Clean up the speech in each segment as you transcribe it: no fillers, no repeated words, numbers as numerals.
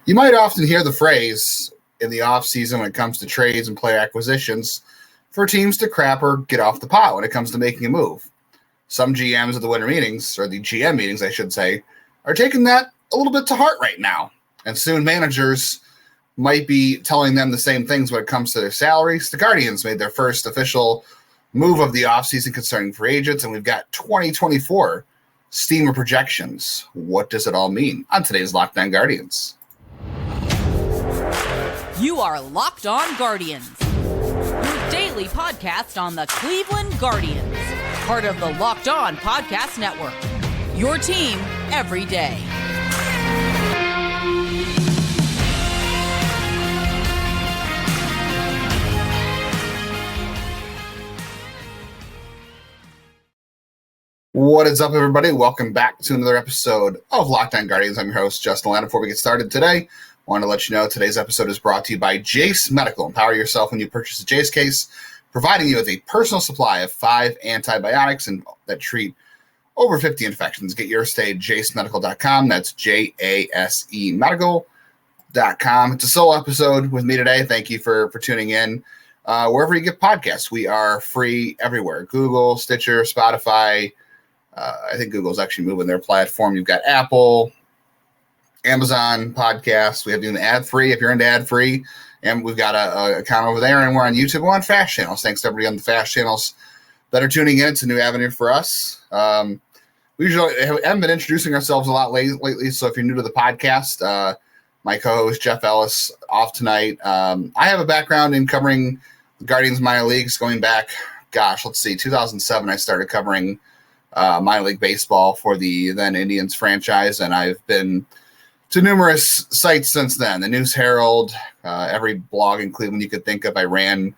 You might often hear the phrase in the offseason when it comes to trades and player acquisitions for teams to crap or get off the pot when it comes to making a move. Some GMs at the winter meetings, or the GM meetings, I should say, are taking that a little bit to heart right now. And soon managers might be telling them the same things when it comes to their salaries. The Guardians made their first official move of the offseason concerning free agents, and we've got 2024 steamer projections. What does it all mean on today's Locked On Guardians? You are Locked On Guardians, your daily podcast on the Cleveland Guardians, part of the Locked On Podcast Network, your team every day. What is up, everybody? Welcome back to another episode of Locked On Guardians. I'm your host, Justin Lana. Before we get started today, I want to let you know today's episode is brought to you by Jase Medical. Empower yourself when you purchase a Jase case, providing you with a personal supply of 5 antibiotics that treat over 50 infections. Get yours today at jasemedical.com. That's JASE medical.com. It's a solo episode with me today. Thank you for tuning in. Wherever you get podcasts, we are free everywhere. Google, Stitcher, Spotify. I think Google's actually moving their platform. You've got Apple, Amazon podcasts. We have even ad-free if you're into ad-free. And we've got a account over there, and we're on YouTube. We're on Fast Channels. Thanks to everybody on the Fast Channels that are tuning in. It's a new avenue for us. We usually haven't been introducing ourselves a lot lately, so if you're new to the podcast, my co-host Jeff Ellis off tonight. I have a background in covering the Guardians minor leagues going back, 2007 I started covering minor league baseball for the then Indians franchise, and I've been to numerous sites since then. The News Herald, every blog in Cleveland you could think of. I ran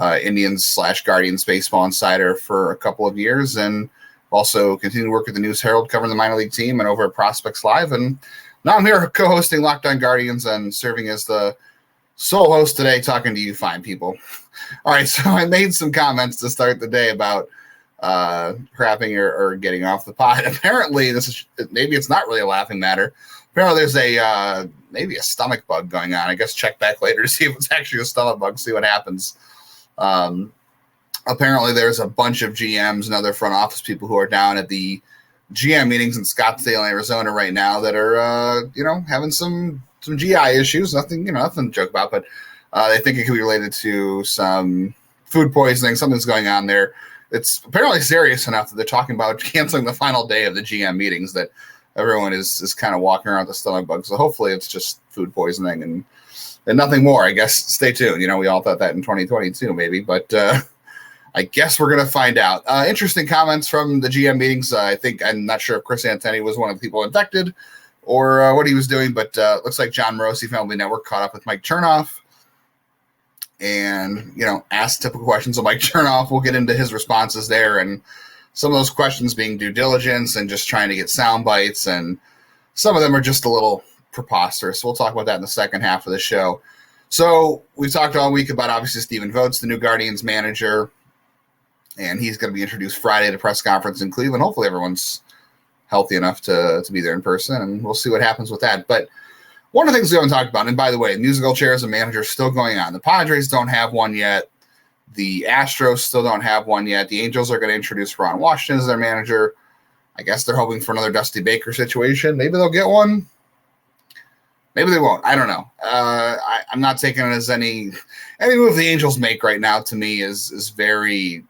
Indians/Guardians Baseball Insider for a couple of years, and also continued to work at the News Herald covering the minor league team and over at Prospects Live. And now I'm here co-hosting Locked On Guardians and serving as the sole host today, talking to you fine people. All right, so I made some comments to start the day about crapping or getting off the pot. Apparently, maybe it's not really a laughing matter. Apparently, there's maybe a stomach bug going on. I guess check back later to see if it's actually a stomach bug, see what happens. Apparently, there's a bunch of GMs and other front office people who are down at the GM meetings in Scottsdale, Arizona right now that are, having some GI issues. Nothing to joke about, but they think it could be related to some food poisoning. Something's going on there. It's apparently serious enough that they're talking about canceling the final day of the GM meetings, that everyone is kind of walking around with a stomach bug. So hopefully it's just food poisoning and nothing more. I guess stay tuned. We all thought that in 2022 maybe, but I guess we're going to find out. Interesting comments from the GM meetings. I'm not sure if Chris Antoni was one of the people infected or what he was doing, but looks like John Morosi Family Network caught up with Mike Chernoff and, asked typical questions of Mike Chernoff. We'll get into his responses there, and some of those questions being due diligence and just trying to get sound bites, and some of them are just a little preposterous. We'll talk about that in the second half of the show. So we talked all week about, obviously, Stephen Vogt, the new Guardians manager, and he's going to be introduced Friday at a press conference in Cleveland. Hopefully everyone's healthy enough to be there in person, and we'll see what happens with that. But one of the things we haven't talked about, and by the way, musical chairs and managers still going on. The Padres don't have one yet. The Astros still don't have one yet. The Angels are going to introduce Ron Washington as their manager. I guess they're hoping for another Dusty Baker situation. Maybe they'll get one. Maybe they won't. I don't know. I'm not taking it as any move the Angels make right now. To me, is very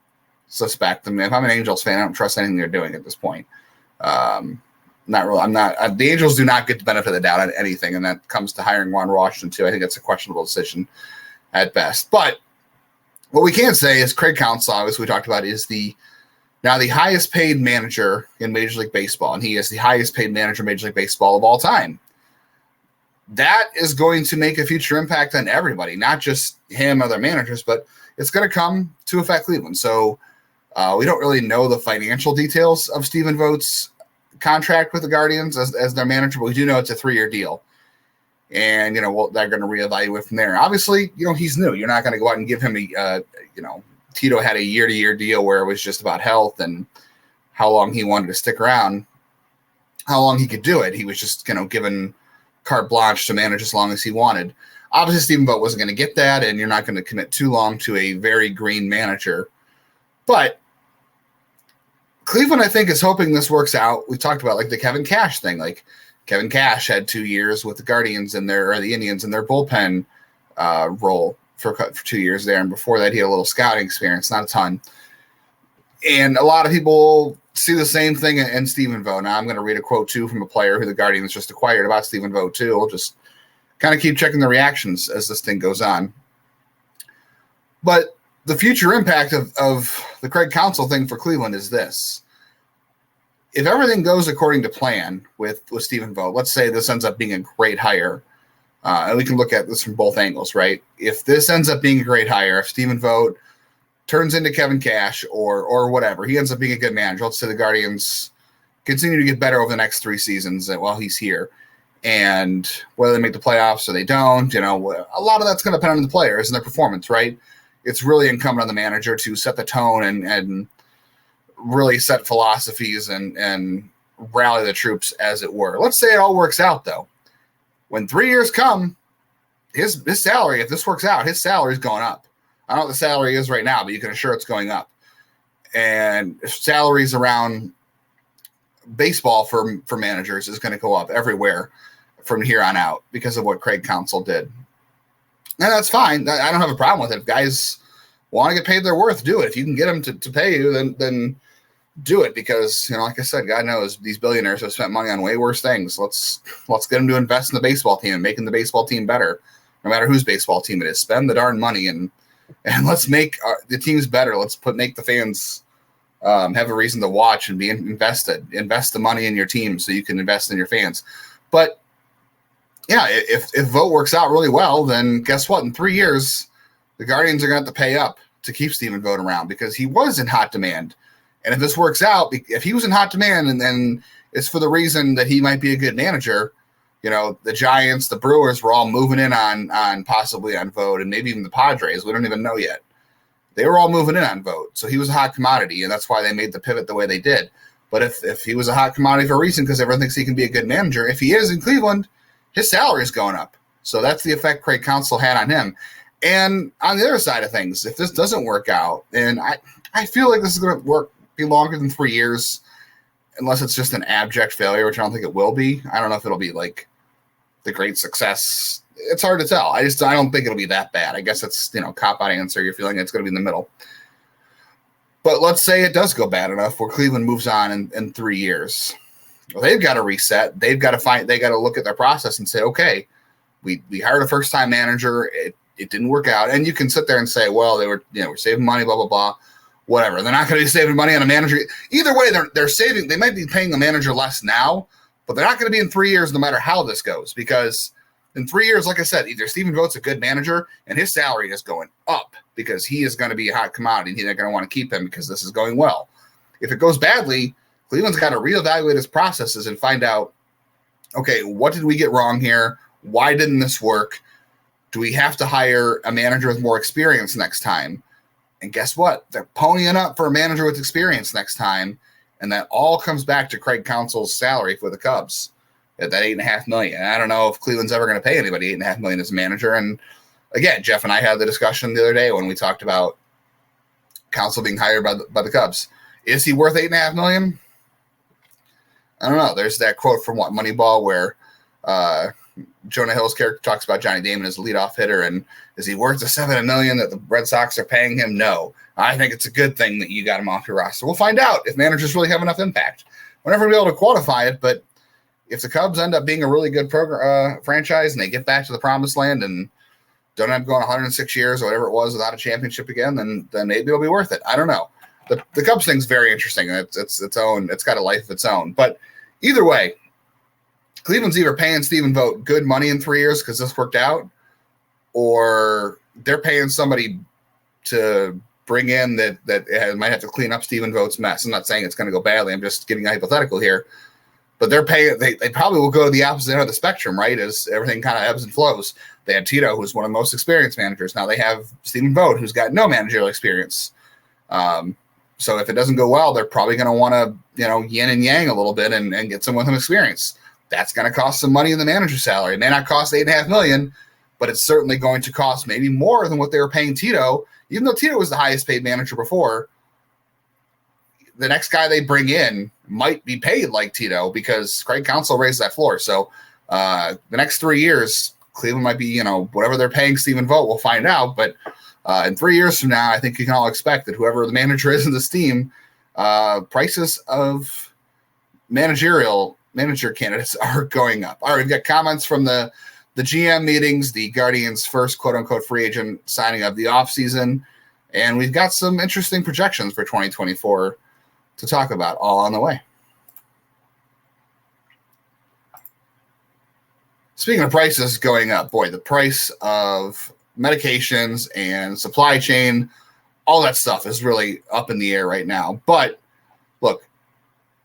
suspect. I mean, if I'm an Angels fan, I don't trust anything they're doing at this point. Not really. I'm not. The Angels do not get the benefit of the doubt on anything, and that comes to hiring Ron Washington too. I think that's a questionable decision at best. But what we can say is Craig Counsell, as we talked about, is now the highest paid manager in Major League Baseball, and he is the highest paid manager in Major League Baseball of all time. That is going to make a future impact on everybody, not just him or their managers, but it's going to come to affect Cleveland. So we don't really know the financial details of Stephen Vogt's contract with the Guardians as their manager, but we do know it's a 3-year deal. And, they're going to reevaluate from there. Obviously, he's new. You're not going to go out and give him Tito had a year-to-year deal where it was just about health and how long he wanted to stick around, how long he could do it. He was just, given carte blanche to manage as long as he wanted. Obviously, Stephen Vogt wasn't going to get that, and you're not going to commit too long to a very green manager. But Cleveland, I think, is hoping this works out. We talked about like the Kevin Cash thing. Like Kevin Cash had 2 years with the Guardians or the Indians in their bullpen role for 2 years there, and before that, he had a little scouting experience, not a ton. And a lot of people see the same thing in Stephen Vogt. Now, I'm going to read a quote too from a player who the Guardians just acquired about Stephen Vogt too. We'll just kind of keep checking the reactions as this thing goes on. But the future impact of the Craig Counsell thing for Cleveland is this. If everything goes according to plan with Stephen Vogt, let's say this ends up being a great hire, and we can look at this from both angles, right? If this ends up being a great hire, if Stephen Vogt turns into Kevin Cash or whatever, he ends up being a good manager. Let's say the Guardians continue to get better over the next 3 seasons while he's here. And whether they make the playoffs or they don't, a lot of that's going to depend on the players and their performance, right? It's really incumbent on the manager to set the tone and really set philosophies and rally the troops, as it were. Let's say it all works out, though. When 3 years come, his salary, if this works out, his salary is going up. I don't know what the salary is right now, but you can assure it's going up. And salaries around baseball for managers is going to go up everywhere from here on out because of what Craig Counsell did. And that's fine. I don't have a problem with it. If guys want to get paid their worth, do it. If you can get them to pay you, then do it, because, like I said, God knows these billionaires have spent money on way worse things. Let's get them to invest in the baseball team and making the baseball team better, no matter whose baseball team it is. Spend the darn money and let's make the teams better. Let's make the fans have a reason to watch and be invested. Invest the money in your team so you can invest in your fans. But yeah, if Vogt works out really well, then guess what? In 3 years, the Guardians are going to have to pay up to keep Stephen Vogt around, because he was in hot demand. And if this works out, if he was in hot demand and then it's for the reason that he might be a good manager, the Giants, the Brewers were all moving in on possibly on Vogt, and maybe even the Padres. We don't even know yet. They were all moving in on Vogt. So he was a hot commodity, and that's why they made the pivot the way they did. But if he was a hot commodity for a reason, because everyone thinks he can be a good manager, if he is in Cleveland, his salary is going up. So that's the effect Craig Counsell had on him. And on the other side of things, if this doesn't work out, and I feel like this is going to be longer than 3 years, unless it's just an abject failure, which I don't think it will be. I don't know if it'll be like the great success. It's hard to tell. I don't think it'll be that bad. I guess it's, cop-out answer. You're feeling it's going to be in the middle. But let's say it does go bad enough where Cleveland moves on in 3 years. Well, they've got to reset. They got to look at their process and say, okay, we hired a first-time manager. It didn't work out. And you can sit there and say, well, we're saving money, blah, blah, blah, whatever. They're not going to be saving money on a manager. Either way, they're saving. They might be paying the manager less now, but they're not going to be in 3 years no matter how this goes, because in 3 years, like I said, either Stephen Vogt's a good manager and his salary is going up because he is going to be a hot commodity and they're going to want to keep him because this is going well. If it goes badly, Cleveland's got to reevaluate his processes and find out, okay, what did we get wrong here? Why didn't this work? Do we have to hire a manager with more experience next time? And guess what? They're ponying up for a manager with experience next time. And that all comes back to Craig Counsell's salary for the Cubs at that $8.5 million. I don't know if Cleveland's ever going to pay anybody $8.5 million as a manager. And again, Jeff and I had the discussion the other day when we talked about Counsell being hired by the Cubs. Is he worth $8.5 million? I don't know. There's that quote from Moneyball where Jonah Hill's character talks about Johnny Damon as a leadoff hitter, and is he worth the $7 million that the Red Sox are paying him? No. I think it's a good thing that you got him off your roster. We'll find out if managers really have enough impact. We're never going to be able to quantify it, but if the Cubs end up being a really good franchise and they get back to the promised land and don't end up going 106 years or whatever it was without a championship again, then maybe it'll be worth it. I don't know. The Cubs thing's very interesting. It's its own. It's got a life of its own. But either way, Cleveland's either paying Stephen Vogt good money in 3 years because this worked out, or they're paying somebody to bring in that might have to clean up Stephen Vogt's mess. I'm not saying it's going to go badly. I'm just giving a hypothetical here. But they're paying. They probably will go to the opposite end of the spectrum, right? As everything kind of ebbs and flows. They had Tito, who's one of the most experienced managers. Now they have Stephen Vogt, who's got no managerial experience. So if it doesn't go well, they're probably going to want to, yin and yang a little bit and get someone with some experience. that's going to cost some money in the manager's salary. It may not cost $8.5 million, but it's certainly going to cost maybe more than what they were paying Tito. Even though Tito was the highest paid manager before, the next guy they bring in might be paid like Tito because Craig Counsell raised that floor. So the next 3 years, Cleveland might be, whatever they're paying Stephen Vogt, we'll find out. But in 3 years from now, I think you can all expect that whoever the manager is in this team, prices of manager candidates are going up. All right, we've got comments from the GM meetings, the Guardians' first quote-unquote free agent signing of the offseason, and we've got some interesting projections for 2024 to talk about, all on the way. Speaking of prices going up, boy, the price of medications and supply chain, all that stuff is really up in the air right now. But look,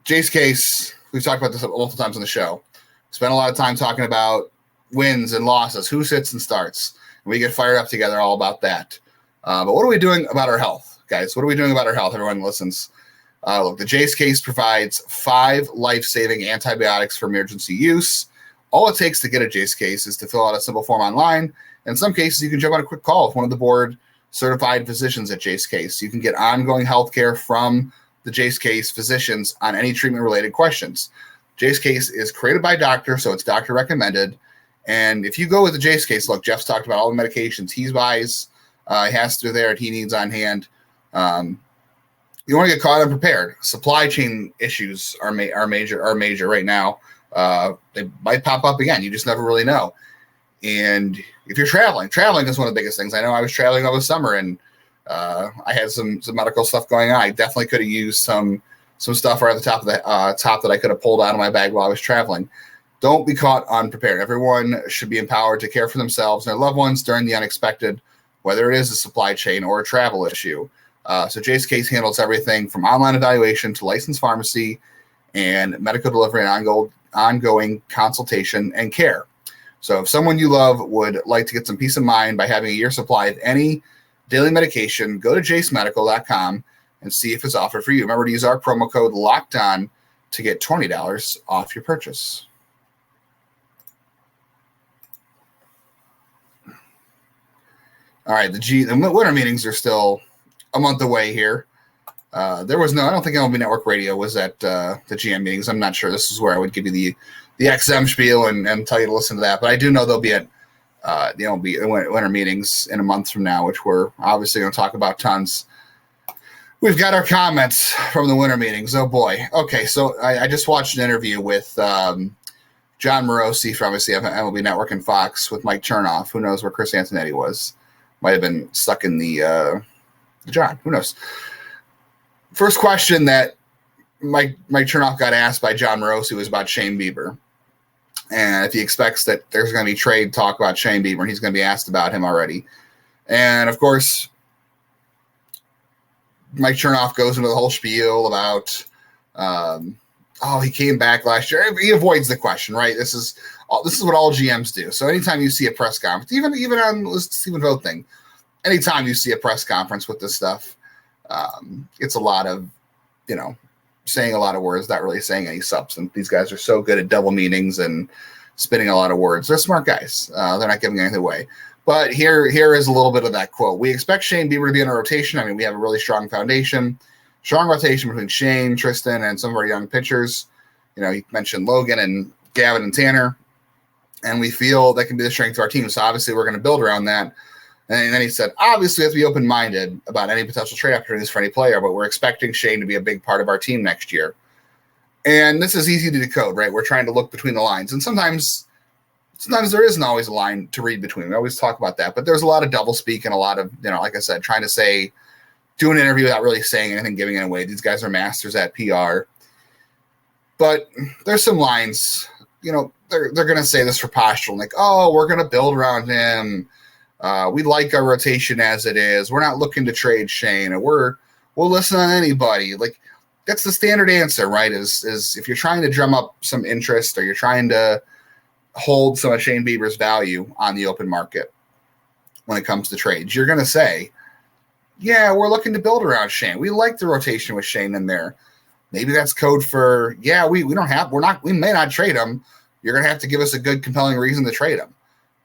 Jase case, we've talked about this multiple times on the show. Spent a lot of time talking about wins and losses, who sits and starts. We get fired up together all about that. But what are we doing about our health, guys? What are we doing about our health? Everyone listens. Look, the Jase case provides 5 life-saving antibiotics for emergency use. All it takes to get a Jase case is to fill out a simple form online. In some cases, you can jump on a quick call with one of the board-certified physicians at Jase case. You can get ongoing health care from the Jase case physicians on any treatment-related questions. Jase case is created by a doctor, so it's doctor recommended. And if you go with the Jase case, look, Jeff's talked about all the medications he buys, he has to do there, he needs on hand. You want to get caught unprepared. Supply chain issues are major right now. They might pop up again. You just never really know. And if you're traveling is one of the biggest things. I know I was traveling over the summer, and I had some medical stuff going on. I definitely could have used some stuff right at the top of the top that I could have pulled out of my bag while I was traveling. Don't be caught unprepared. Everyone should be empowered to care for themselves and their loved ones during the unexpected, whether it is a supply chain or a travel issue. So Jase case handles everything from online evaluation to licensed pharmacy and medical delivery and ongoing consultation and care. So if someone you love would like to get some peace of mind by having a year's supply of any daily medication, go to jasemedical.com and see if it's offered for you. Remember to use our promo code LOCKEDON to get $20 off your purchase. All right, the winter meetings are still a month away here. I don't think MLB Network Radio was at the GM meetings. I'm not sure. This is where I would give you the XM spiel and tell you to listen to that. But I do know they'll be at the winter meetings in a month from now, which we're obviously going to talk about tons. We've got our comments from the winter meetings. Oh, boy. Okay, so I just watched an interview with John Morosi from obviously MLB Network and Fox with Mike Chernoff. Who knows where Chris Antonetti was? Might have been stuck in the John. Who knows? First question that Mike Chernoff got asked by John Morosi was about Shane Bieber. And if he expects that there's going to be trade talk about Shane Bieber, and he's going to be asked about him already. And, of course, Mike Chernoff goes into the whole spiel about, he came back last year. He avoids the question, right? This is what all GMs do. So anytime you see a press conference, even on the Stephen Vogt thing, anytime you see a press conference with this stuff, it's a lot of, saying a lot of words, not really saying any substance. These guys are so good at double meanings and spinning a lot of words. They're smart guys. They're not giving anything away. But here is a little bit of that quote. We expect Shane Bieber to be in a rotation. I mean, we have a really strong foundation, strong rotation between Shane, Tristan, and some of our young pitchers. He mentioned Logan and Gavin and Tanner. And we feel that can be the strength of our team. So obviously we're going to build around that. And then he said, obviously we have to be open-minded about any potential trade opportunities for any player, but we're expecting Shane to be a big part of our team next year. And this is easy to decode, right? We're trying to look between the lines. And sometimes there isn't always a line to read between. We always talk about that. But there's a lot of double speak and a lot of, like I said, trying to do an interview without really saying anything, giving it away. These guys are masters at PR. But there's some lines, they're going to say this for posturing, like, oh, we're going to build around him. We like our rotation as it is. We're not looking to trade Shane, or we'll listen on anybody. Like, that's the standard answer, right? Is if you're trying to drum up some interest or you're trying to hold some of Shane Bieber's value on the open market when it comes to trades, you're going to say, yeah, we're looking to build around Shane. We like the rotation with Shane in there. Maybe that's code for, we may not trade him, you're going to have to give us a good, compelling reason to trade him.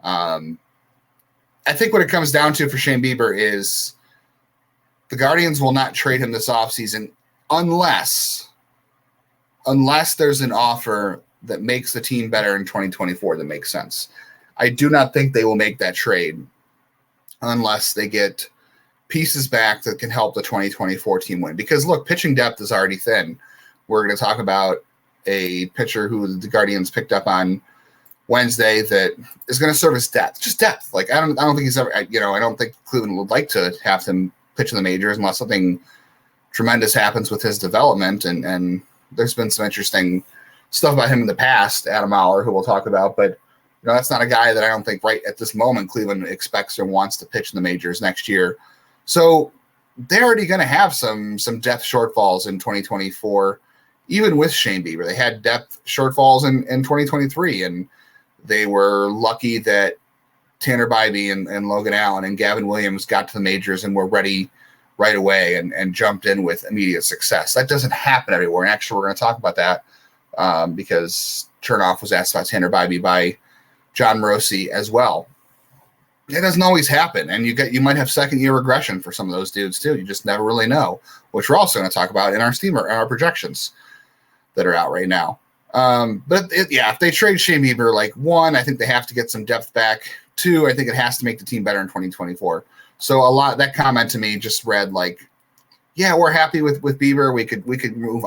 I think what it comes down to for Shane Bieber is the Guardians will not trade him this offseason unless there's an offer that makes the team better in 2024 that makes sense. I do not think they will make that trade unless they get pieces back that can help the 2024 team win. Because, look, pitching depth is already thin. We're going to talk about a pitcher who the Guardians picked up on Wednesday that is going to serve as depth. Just depth. Like, I don't think he's ever, I don't think Cleveland would like to have him pitch in the majors unless something tremendous happens with his development. And there's been some interesting stuff about him in the past, Adam Oller, who we'll talk about, but that's not a guy that I don't think right at this moment Cleveland expects or wants to pitch in the majors next year. So they're already going to have some depth shortfalls in 2024, even with Shane Bieber. They had depth shortfalls in 2023, and they were lucky that Tanner Bybee and Logan Allen and Gavin Williams got to the majors and were ready right away and jumped in with immediate success. That doesn't happen everywhere. And actually, we're going to talk about that because Chernoff was asked about Tanner Bybee by John Morosi as well. It doesn't always happen, and you might have second-year regression for some of those dudes too. You just never really know, which we're also going to talk about in our projections that are out right now. But if they trade Shane Bieber, like, one, I think they have to get some depth back. Two, I think it has to make the team better in 2024. So that comment to me just read like, yeah, we're happy with Bieber. We could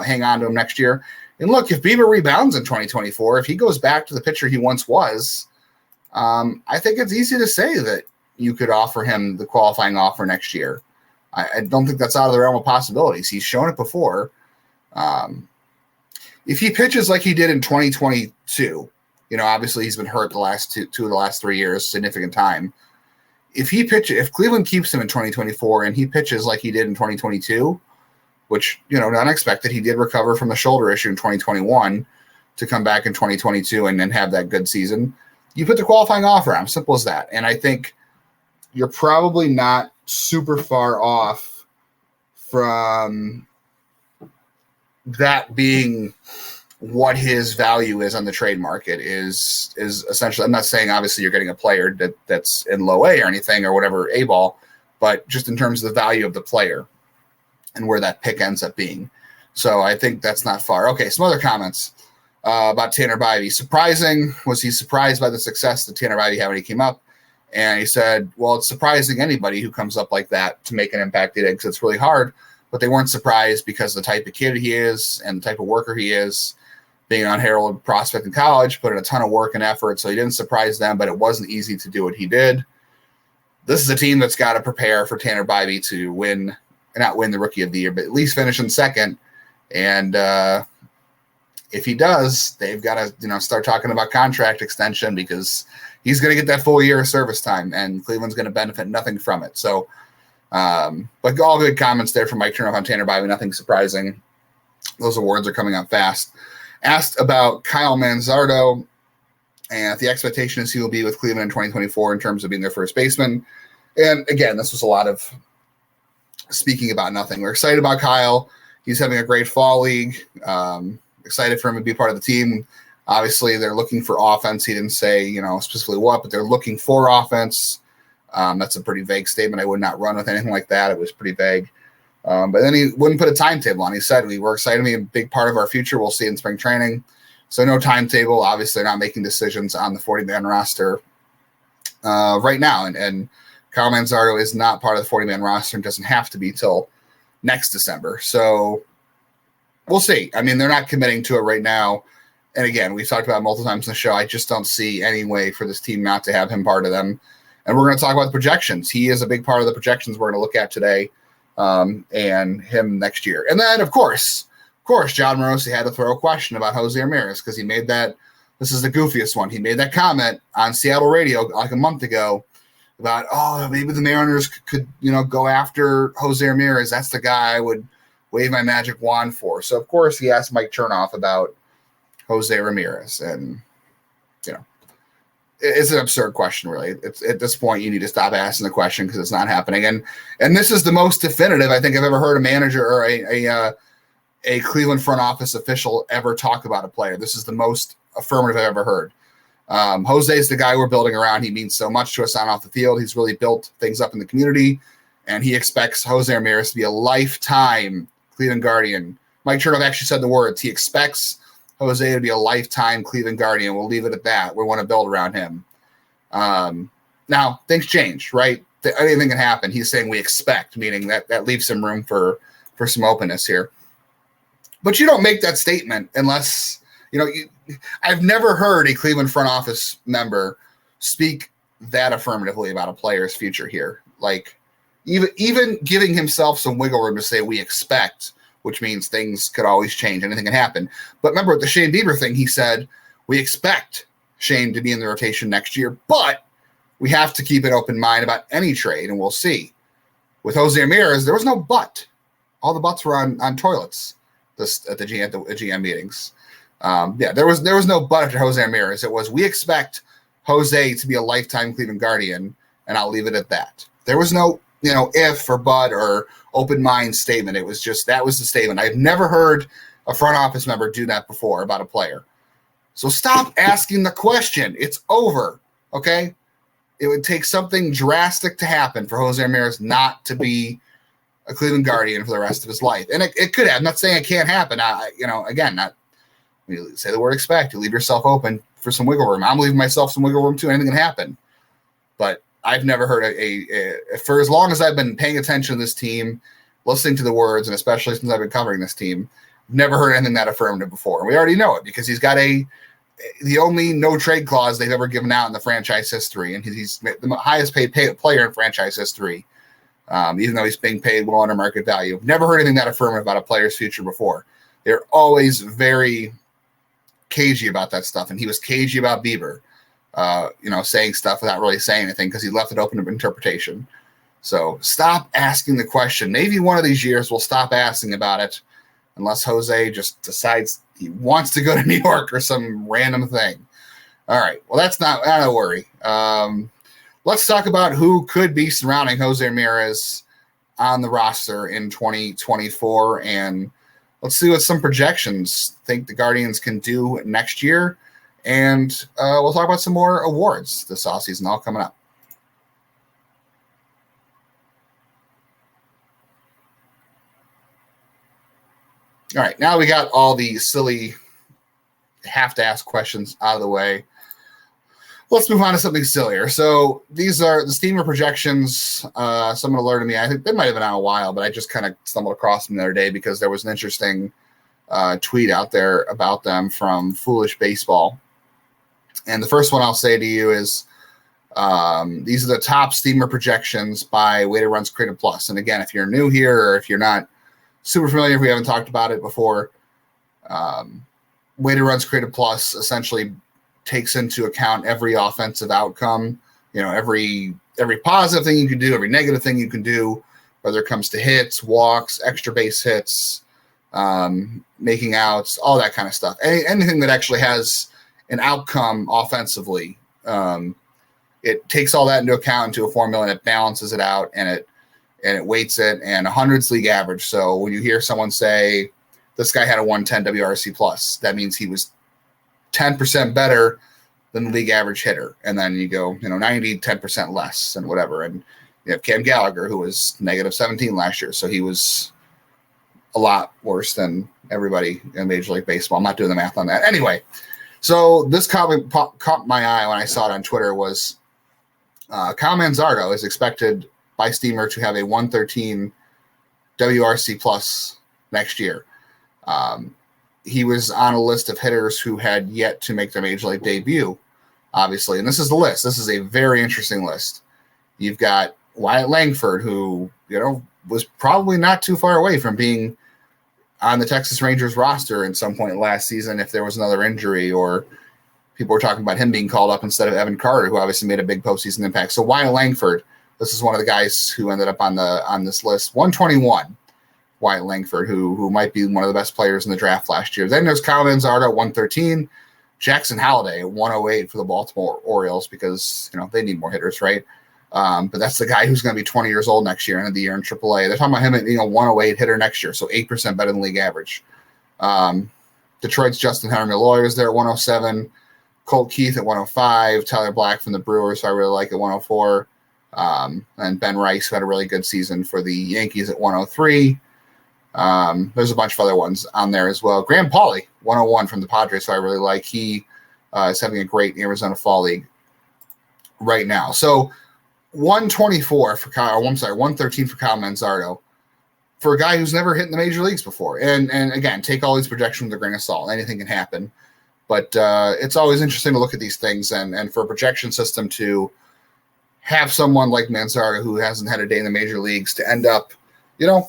hang on to him next year. And look, if Bieber rebounds in 2024, if he goes back to the pitcher he once was, I think it's easy to say that you could offer him the qualifying offer next year. I don't think that's out of the realm of possibilities. He's shown it before. If he pitches like he did in 2022, obviously he's been hurt the last two of the last 3 years, significant time. If Cleveland keeps him in 2024 and he pitches like he did in 2022, which, unexpected, he did recover from the shoulder issue in 2021 to come back in 2022 and then have that good season, you put the qualifying offer on. Simple as that. And I think you're probably not super far off from that being what his value is on the trade market is essentially. I'm not saying obviously you're getting a player that's in low A or anything or whatever A ball, but just in terms of the value of the player and where that pick ends up being. So I think that's not far. Okay, some other comments about Tanner Bybee. Surprising. Was he surprised by the success that Tanner Bybee had when he came up? And he said, well, it's surprising anybody who comes up like that to make an impact because it's really hard. But they weren't surprised because of the type of kid he is and the type of worker he is. Being an unheralded prospect in college, put in a ton of work and effort, so he didn't surprise them, but it wasn't easy to do what he did. This is a team that's got to prepare for Tanner Bybee to not win the Rookie of the Year, but at least finish in second. And if he does, they've got to start talking about contract extension because he's going to get that full year of service time, and Cleveland's going to benefit nothing from it. So, but all good comments there from Mike Chernoff on Tanner Bybee, nothing surprising. Those awards are coming up fast. Asked about Kyle Manzardo and if the expectation is he will be with Cleveland in 2024 in terms of being their first baseman. And again, this was a lot of speaking about nothing. We're excited about Kyle. He's having a great fall league. Excited for him to be part of the team. Obviously, they're looking for offense. He didn't say, specifically what, but they're looking for offense. That's a pretty vague statement. I would not run with anything like that. It was pretty vague. But then he wouldn't put a timetable on. He said, we're excited to be a big part of our future. We'll see in spring training. So no timetable. Obviously, they're not making decisions on the 40-man roster right now. And Kyle Manzardo is not part of the 40-man roster and doesn't have to be till next December. So we'll see. I mean, they're not committing to it right now. And again, we've talked about it multiple times in the show. I just don't see any way for this team not to have him part of them. And we're going to talk about the projections. He is a big part of the projections we're going to look at today. And him next year. And then, of course, John Morosi had to throw a question about Jose Ramirez because he made that – this is the goofiest one. He made that comment on Seattle radio like a month ago about, maybe the Mariners could go after Jose Ramirez. That's the guy I would wave my magic wand for. So, of course, he asked Mike Chernoff about Jose Ramirez. And, it's an absurd question, really. It's at this point you need to stop asking the question because it's not happening. And this is the most definitive I think I've ever heard a manager or a Cleveland front office official ever talk about a player. This is the most affirmative I've ever heard. Jose is the guy we're building around. He means so much to us on off the field. He's really built things up in the community, and he expects Jose Ramirez to be a lifetime Cleveland Guardian. Mike Chernoff actually said the words. He expects Jose to be a lifetime Cleveland Guardian. We'll leave it at that. We want to build around him. Now, things change, right? Anything can happen. He's saying we expect, meaning that leaves some room for some openness here. But you don't make that statement unless, I've never heard a Cleveland front office member speak that affirmatively about a player's future here. Like, even giving himself some wiggle room to say we expect, which means things could always change. Anything can happen. But remember, with the Shane Bieber thing, he said, we expect Shane to be in the rotation next year, but we have to keep an open mind about any trade, and we'll see. With Jose Ramirez, there was no but. All the buts were on toilets at the GM meetings. There was no but after Jose Ramirez. It was, we expect Jose to be a lifetime Cleveland Guardian, and I'll leave it at that. There was no if or but or open mind statement. It was just, that was the statement. I've never heard a front office member do that before about a player. So stop asking the question. It's over, okay? It would take something drastic to happen for Jose Ramirez not to be a Cleveland Guardian for the rest of his life. And it could have. I'm not saying it can't happen. You say the word expect. You leave yourself open for some wiggle room. I'm leaving myself some wiggle room too. Anything can happen. But I've never heard for as long as I've been paying attention to this team, listening to the words, and especially since I've been covering this team, I've never heard anything that affirmative before. And we already know it because he's got the only no trade clause they've ever given out in the franchise history, and he's the highest paid player in franchise history, even though he's being paid well under market value. I've never heard anything that affirmative about a player's future before. They're always very cagey about that stuff, and he was cagey about Bieber, saying stuff without really saying anything because he left it open to interpretation. So stop asking the question. Maybe one of these years we'll stop asking about it unless Jose just decides he wants to go to New York or some random thing. All right. Well, that's not a worry. Let's talk about who could be surrounding Jose Ramirez on the roster in 2024. And let's see what some projections think the Guardians can do next year. And we'll talk about some more awards this offseason, all coming up. All right, now we got all the silly have-to-ask questions out of the way. Let's move on to something sillier. So these are the Steamer projections. Someone alerted me. I think they might have been out a while, but I just kind of stumbled across them the other day because there was an interesting tweet out there about them from Foolish Baseball. And the first one I'll say to you is these are the top Steamer projections by Weighted Runs Created Plus. And again, if you're new here or if you're not super familiar, if we haven't talked about it before, Weighted Runs Created Plus essentially takes into account every offensive outcome, every positive thing you can do, every negative thing you can do, whether it comes to hits, walks, extra base hits, making outs, all that kind of stuff. Anything that actually has an outcome offensively, it takes all that into account into a formula and it balances it out and it weights it, and 100's league average. So when you hear someone say this guy had a 110 WRC plus, that means he was 10% better than the league average hitter. And then you go, 90, 10% less and whatever. And you have Cam Gallagher, who was negative 17 last year. So he was a lot worse than everybody in Major League Baseball. I'm not doing the math on that. Anyway, so this comment caught my eye when I saw it on Twitter was Kyle Manzardo is expected by Steamer to have a 113 WRC plus next year. He was on a list of hitters who had yet to make their Major League debut, obviously. And this is the list. This is a very interesting list. You've got Wyatt Langford, who, was probably not too far away from being on the Texas Rangers roster at some point last season if there was another injury, or people were talking about him being called up instead of Evan Carter, who obviously made a big postseason impact. So Wyatt Langford, this is one of the guys who ended up on this list. 121, Wyatt Langford, who might be one of the best players in the draft last year. Then there's Kyle Manzardo at 113, Jackson Halliday at 108 for the Baltimore Orioles because they need more hitters, right? But that's the guy who's going to be 20 years old next year, end of the year in AAA. They're talking about him at 108 hitter next year, so 8% better than league average. Detroit's Justin Henry Malloy is there at 107. Colt Keith at 105. Tyler Black from the Brewers, who I really like, at 104. And Ben Rice, who had a really good season for the Yankees, at 103. There's a bunch of other ones on there as well. Graham Pauley, 101 from the Padres, who I really like. He is having a great Arizona Fall League right now. So 124 for Kyle, 113 for Kyle Manzardo, for a guy who's never hit in the major leagues before. And again, take all these projections with a grain of salt. Anything can happen. But it's always interesting to look at these things, and for a projection system to have someone like Manzardo, who hasn't had a day in the major leagues, to end up,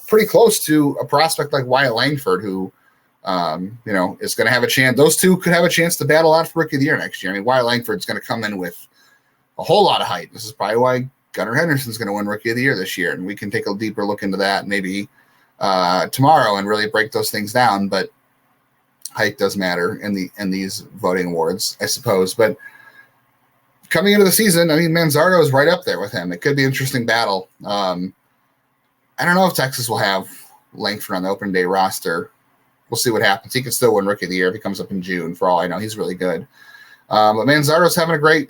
pretty close to a prospect like Wyatt Langford, who, is going to have a chance. Those two could have a chance to battle out for Rookie of the Year next year. I mean, Wyatt Langford's going to come in with a whole lot of hype. This is probably why Gunnar Henderson's going to win Rookie of the Year this year, and we can take a deeper look into that maybe tomorrow and really break those things down. But height does matter in these voting awards, I suppose. But coming into the season, I mean, Manzardo is right up there with him. It could be an interesting battle. I don't know if Texas will have Langford on the opening day roster. We'll see what happens. He could still win Rookie of the Year if he comes up in June. For all I know, he's really good. But Manzardo's having a great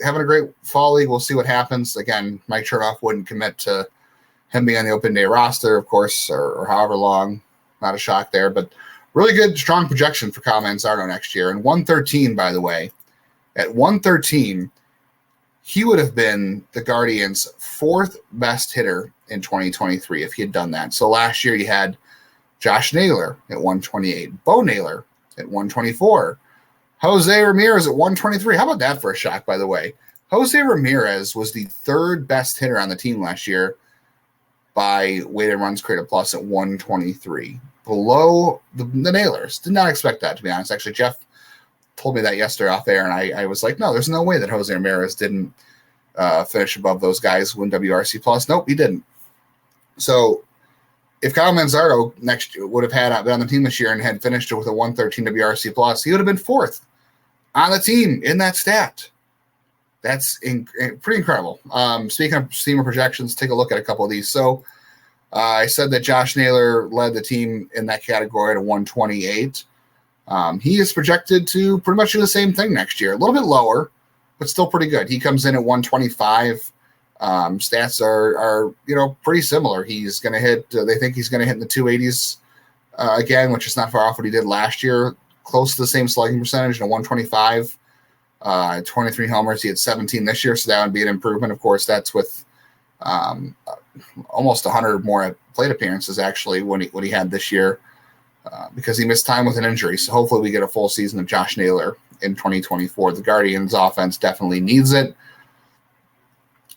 fall league. We'll see what happens. Again, Mike Chernoff wouldn't commit to him being on the open day roster, of course, or however long. Not a shock there, but really good, strong projection for Kyle Manzardo next year. And 113, by the way, at 113, he would have been the Guardians' fourth best hitter in 2023 if he had done that. So last year you had Josh Naylor at 128, Bo Naylor at 124, Jose Ramirez at 123. How about that for a shock, by the way? Jose Ramirez was the third best hitter on the team last year by weighted runs created plus at 123. Below the Nailers. Did not expect that, to be honest. Actually, Jeff told me that yesterday off air, and I was like, no, there's no way that Jose Ramirez didn't finish above those guys, win WRC plus. Nope, he didn't. So if Kyle Manzardo next year would have been on the team this year and had finished it with a 113 WRC plus, he would have been fourth on the team in that stat. That's pretty incredible. Speaking of steamer projections, take a look at a couple of these. So I said that Josh Naylor led the team in that category at a 128. He is projected to pretty much do the same thing next year. A little bit lower, but still pretty good. He comes in at 125. Stats are pretty similar. He's going to hit. They think he's going to hit in the 280s again, which is not far off what he did last year. Close to the same slugging percentage, and a 125. 23 homers. He had 17 this year, so that would be an improvement. Of course, that's with almost 100 more plate appearances actually what he had this year. Because he missed time with an injury. So hopefully we get a full season of Josh Naylor in 2024. The Guardians offense definitely needs it.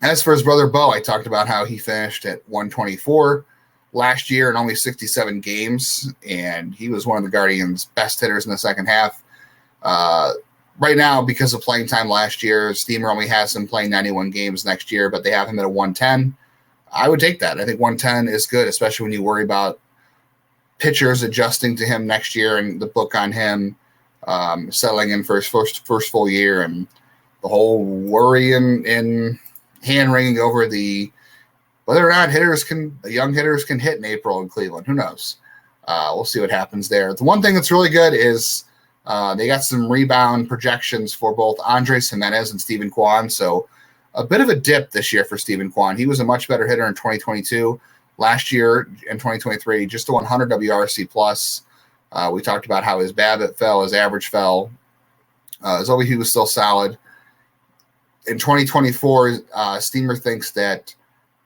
As for his brother Bo, I talked about how he finished at 124 last year in only 67 games, and he was one of the Guardians' best hitters in the second half. Right now, because of playing time last year, Steamer only has him playing 91 games next year, but they have him at a 110. I would take that. I think 110 is good, especially when you worry about pitchers adjusting to him next year and the book on him settling in for his first full year, and the whole worry and hand-wringing over whether or not young hitters can hit in April in Cleveland. Who knows? We'll see what happens there. The one thing that's really good is they got some rebound projections for both Andres Jimenez and Steven Kwan, so a bit of a dip this year for Steven Kwan. He was a much better hitter in 2022. Last year in 2023, just a 100 WRC plus. We talked about how his BABIP fell, his average fell. As always, he was still solid. In 2024, Steamer thinks that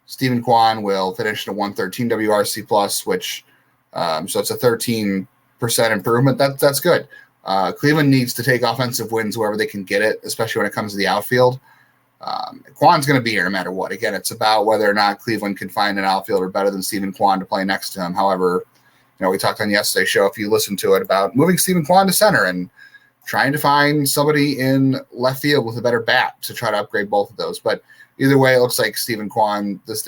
Steven Kwan will finish at a 113 WRC plus, which so it's a 13% improvement. That's good. Cleveland needs to take offensive wins wherever they can get it, especially when it comes to the outfield. Kwan's going to be here no matter what. Again, it's about whether or not Cleveland can find an outfielder better than Steven Kwan to play next to him. However, we talked on yesterday's show, if you listened to it, about moving Steven Kwan to center and trying to find somebody in left field with a better bat to try to upgrade both of those. But either way, it looks like Steven Kwan is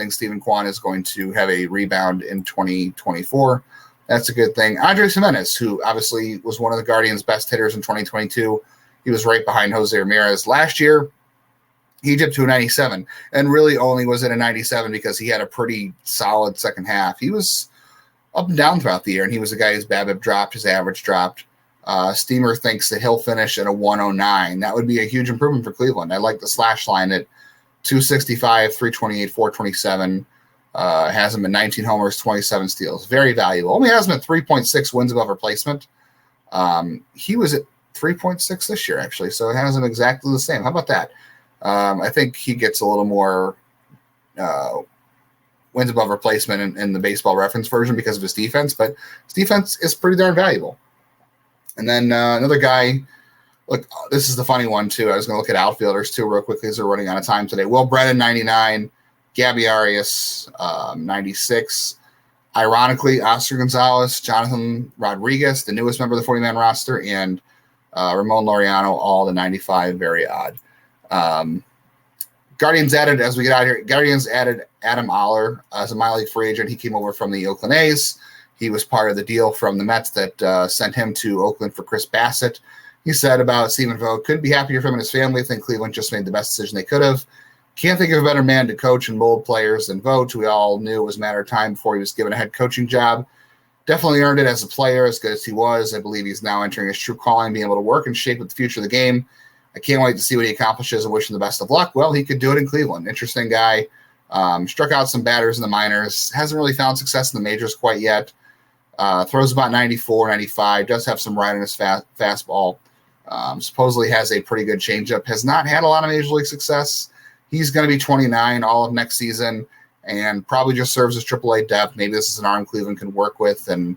going to have a rebound in 2024. That's a good thing. Andres Jimenez, who obviously was one of the Guardians' best hitters in 2022, he was right behind Jose Ramirez last year. he dipped to a 97, and really only was it a 97 because he had a pretty solid second half. He was up and down throughout the year, and he was a guy whose BABIP dropped, his average dropped. Steamer thinks that he'll finish at a 109. That would be a huge improvement for Cleveland. I like the slash line at 265, 328, 427. Has him at 19 homers, 27 steals. Very valuable. Only has him at 3.6 wins above replacement. He was at 3.6 this year, actually, so it has him exactly the same. How about that? I think he gets a little more wins above replacement in the baseball reference version because of his defense, but his defense is pretty darn valuable. And then another guy, look, this is the funny one, too. I was going to look at outfielders, too, real quickly as we're running out of time today. Will Brennan, 99. Gabby Arias, 96. Ironically, Oscar Gonzalez, Jonathan Rodriguez, the newest member of the 40-man roster, and Ramon Laureano, all the 95. Very odd. Guardians added, as we get out here, Guardians added Adam Oller as a minor league free agent. He came over from the Oakland A's. He was part of the deal from the Mets that sent him to Oakland for Chris Bassett. He said about Stephen Vogt, couldn't be happier for him and his family. I think Cleveland just made the best decision they could have. Can't think of a better man to coach and mold players than Vogt. We all knew it was a matter of time before he was given a head coaching job. Definitely earned it as a player, as good as he was. I believe he's now entering his true calling, being able to work and shape with the future of the game. I can't wait to see what he accomplishes and wish him the best of luck. Well, he could do it in Cleveland. Interesting guy. Struck out some batters in the minors. Hasn't really found success in the majors quite yet. Throws about 94, 95. Does have some right in his fastball. Supposedly has a pretty good changeup. Has not had a lot of major league success. He's going to be 29 all of next season and probably just serves as AAA depth. Maybe this is an arm Cleveland can work with and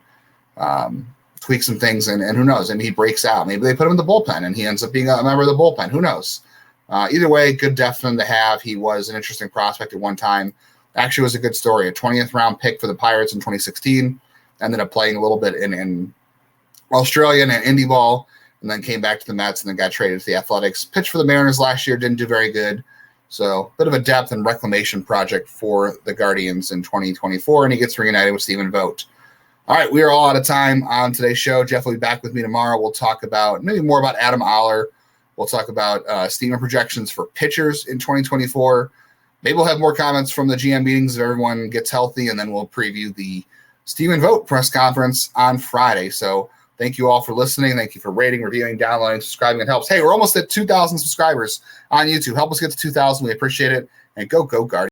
tweak some things. And who knows? I mean, he breaks out. Maybe they put him in the bullpen and he ends up being a member of the bullpen. Who knows? Either way, good depth for him to have. He was an interesting prospect at one time. Actually was a good story. A 20th round pick for the Pirates in 2016. Ended up playing a little bit in Australia and indie ball, and then came back to the Mets and then got traded to the Athletics. Pitched for the Mariners last year, didn't do very good. So a bit of a depth and reclamation project for the Guardians in 2024, and he gets reunited with Stephen Vogt. All right, we are all out of time on today's show. Jeff will be back with me tomorrow. We'll talk about maybe more about Adam Oller. We'll talk about Steamer projections for pitchers in 2024. Maybe we'll have more comments from the GM meetings if everyone gets healthy, and then we'll preview the Stephen Vogt press conference on Friday. So thank you all for listening. Thank you for rating, reviewing, downloading, subscribing. It helps. Hey, we're almost at 2,000 subscribers on YouTube. Help us get to 2,000. We appreciate it. And go Guardians.